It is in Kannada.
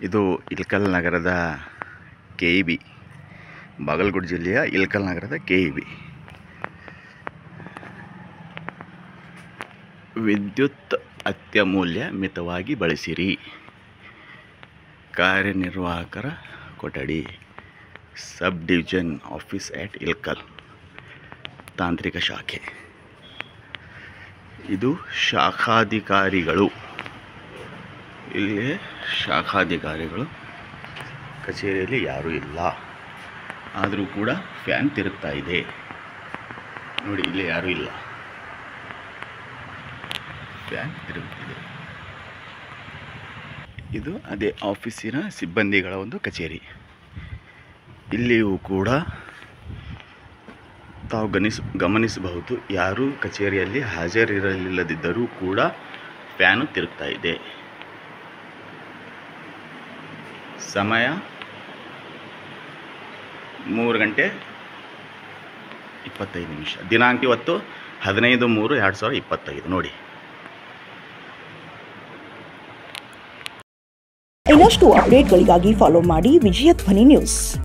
ಇದು ಇಳಕಲ್ ನಗರದ KEB, ಬಾಗಲಕೋಟೆ ಜಿಲ್ಲೆಯ ಇಳಕಲ್ ನಗರದ KEB. ವಿದ್ಯುತ್ ಅತ್ಯಮೂಲ್ಯ, ಮಿತವಾಗಿ ಬಳಸಿರಿ. ಕಾರ್ಯನಿರ್ವಾಹಕರ ಕೊಠಡಿ, ಸಬ್ ಡಿವಿಷನ್ ಆಫೀಸ್ ಆಟ್ ಇಳಕಲ್, ತಾಂತ್ರಿಕ ಶಾಖೆ. ಇದು ಶಾಖಾಧಿಕಾರಿಗಳು. ಇಲ್ಲಿ ಶಾಖಾಧಿಕಾರಿಗಳು ಕಚೇರಿಯಲ್ಲಿ ಯಾರೂ ಇಲ್ಲ, ಆದರೂ ಕೂಡ ಫ್ಯಾನ್ ತಿರುಗ್ತಾ ಇದೆ ನೋಡಿ. ಇಲ್ಲಿ ಯಾರೂ ಇಲ್ಲ, ಫ್ಯಾನ್ ತಿರುಗುತ್ತಿದೆ. ಇದು ಅದೇ ಆಫೀಸಿನ ಸಿಬ್ಬಂದಿಗಳ ಒಂದು ಕಚೇರಿ. ಇಲ್ಲಿಯೂ ಕೂಡ ತಾವು ಗಮನಿಸಬಹುದು, ಯಾರೂ ಕಚೇರಿಯಲ್ಲಿ ಹಾಜರಿರಲಿಲ್ಲದಿದ್ದರೂ ಕೂಡ ಫ್ಯಾನು ತಿರುಗ್ತಾ ಇದೆ. ಸಮಯ 3:25. ದಿನಾಂಕ ಇವತ್ತು 15/3/2025 ನೋಡಿ. ಇನ್ನಷ್ಟು ಅಪ್ಡೇಟ್ಗಳಿಗಾಗಿ ಫಾಲೋ ಮಾಡಿ ವಿಜಯ ಧ್ವನಿ ನ್ಯೂಸ್.